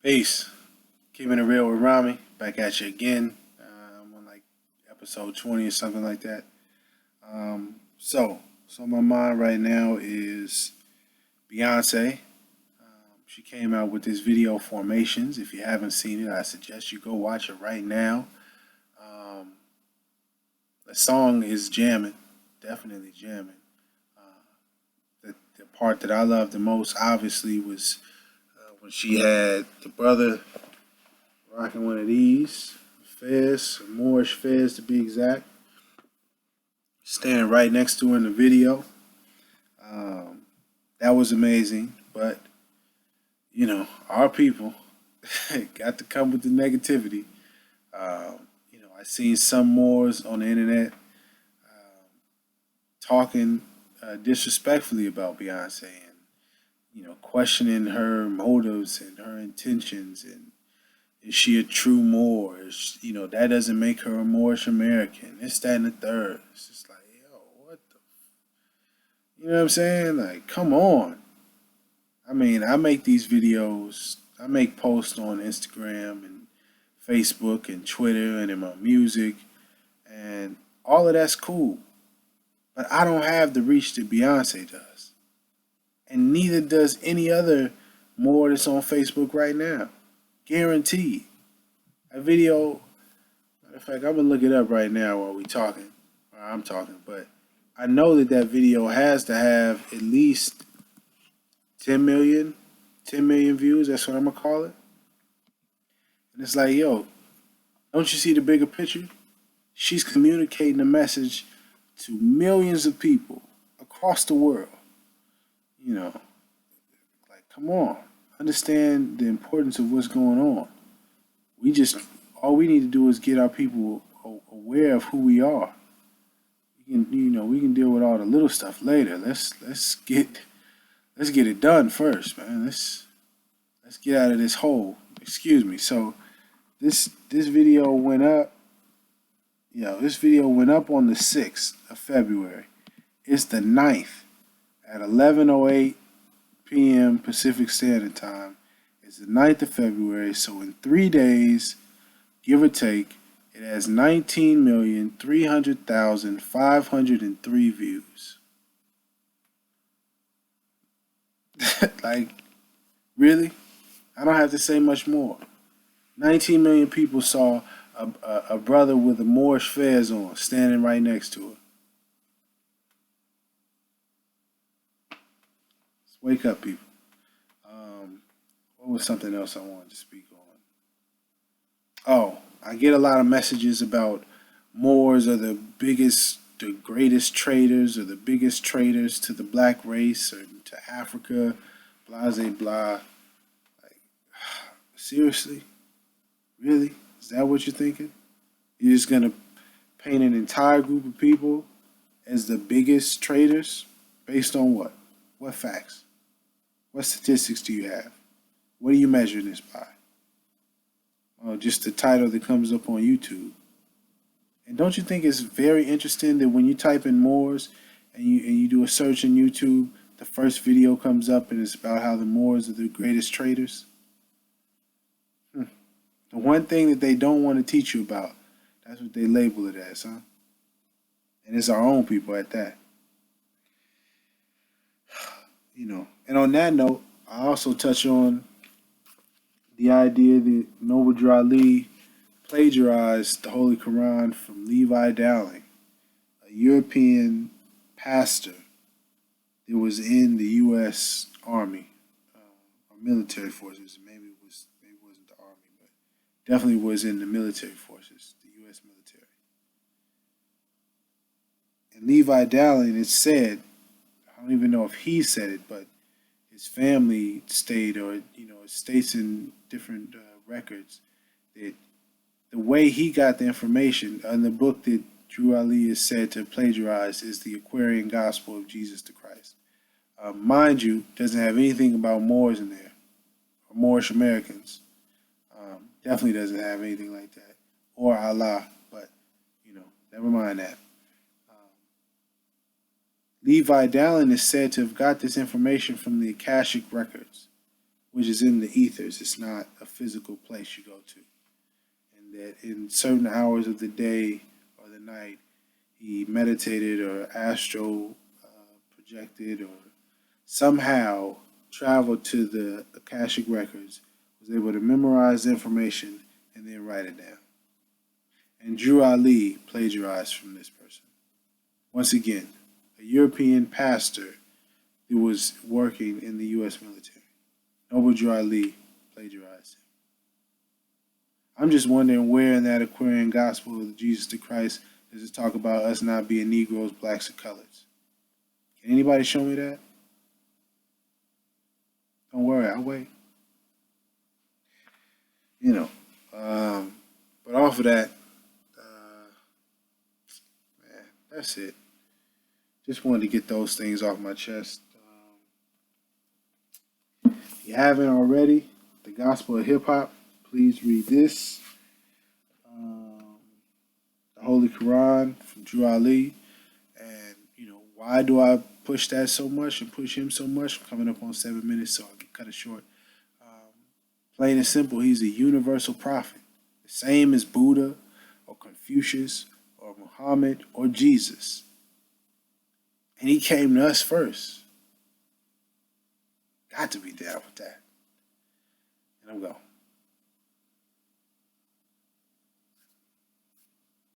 Peace. Keeping it real with Rami. Back at you again. I'm on like episode 20 or something like that. So my mind right now is Beyonce. She came out with this video Formations. If you haven't seen it, I suggest you go watch it right now. Um, the song is jamming, definitely jamming. The part that I loved the most, obviously, was when she had the brother rocking one of these Fez, Moorish Fez to be exact, standing right next to her in the video. Um, that was amazing, but our people got to come with the negativity. I seen some Moors on the internet talking disrespectfully about Beyonce and questioning her motives and her intentions and is she a true Moor? That doesn't make her a Moorish American. It's that and the third. It's just like, yo, what the? You know what I'm saying? Like, come on. I mean, I make these videos. I make posts on Instagram and Facebook and Twitter and in my music, and all of that's cool. But I don't have the reach that Beyonce does, and neither does any other Moor that's on Facebook right now. Guaranteed. A video, matter of fact, I'm gonna look it up right now while we talking. Or I'm talking, but I know that video has to have at least 10 million, 10 million views. That's what I'm gonna call it. And it's like, yo, don't you see the bigger picture? She's communicating a message to millions of people across the world. You know, like, come on. Understand the importance of what's going on. All we need to do is get our people aware of who we are. We can deal with all the little stuff later. Let's get it done first, man. Let's get out of this hole. Excuse me. So this video went up. This video went up on the 6th of February. It's the 9th at 11:08 p.m. Pacific Standard Time. It's the 9th of February, so in 3 days, give or take, it has 19,300,503 views. Like, really? I don't have to say much more. 19 million people saw a brother with a Moorish fez on standing right next to her. Let's wake up, people. What was something else I wanted to speak on? Oh, I get a lot of messages about Moors are the greatest traitors, or the biggest traitors to the black race or to Africa, blah, blah, blah. Like, seriously? Really? Is that what you're thinking? You're just going to paint an entire group of people as the biggest traitors based on what? What facts? What statistics do you have? What do you measure this by? Oh, just the title that comes up on YouTube. And don't you think it's very interesting that when you type in Moors and you do a search in YouTube, the first video comes up and it's about how the Moors are the greatest traitors? The one thing that they don't want to teach you about, that's what they label it as, huh? And it's our own people at that. And on that note, I also touch on the idea that Noble Ali plagiarized the Holy Quran from Levi Dowling, a European pastor that was in the U.S. Army or military forces. Maybe it wasn't the Army, but definitely was in the military forces, the U.S. military. And Levi Dowling, it said, I don't even know if he said it, but his family stated, or it states in different records that the way he got the information in the book that Drew Ali is said to plagiarize is the Aquarian Gospel of Jesus the Christ. Mind you, doesn't have anything about Moors in there, or Moorish Americans. Definitely doesn't have anything like that, or Allah. But never mind that. Levi Dallin is said to have got this information from the Akashic records, which is in the ethers. It's not a physical place you go to. And that in certain hours of the day or the night, he meditated or astral projected or somehow traveled to the Akashic records, was able to memorize the information and then write it down. And Drew Ali plagiarized from this person. Once again, a European pastor who was working in the U.S. military. Noble Drew Ali plagiarized him. I'm just wondering where in that Aquarian gospel of Jesus the Christ does it talk about us not being Negroes, blacks, or coloreds? Can anybody show me that? Don't worry, I'll wait. But off of that, man, that's it. Just wanted to get those things off my chest. If you haven't already, The Gospel of Hip Hop, please read this. The Holy Quran from Drew Ali. And, why do I push that so much and push him so much? I'm coming up on 7 minutes, so I can cut it short. Plain and simple, he's a universal prophet. The same as Buddha or Confucius or Muhammad or Jesus. And he came to us first. Got to be down with that. And I'm going.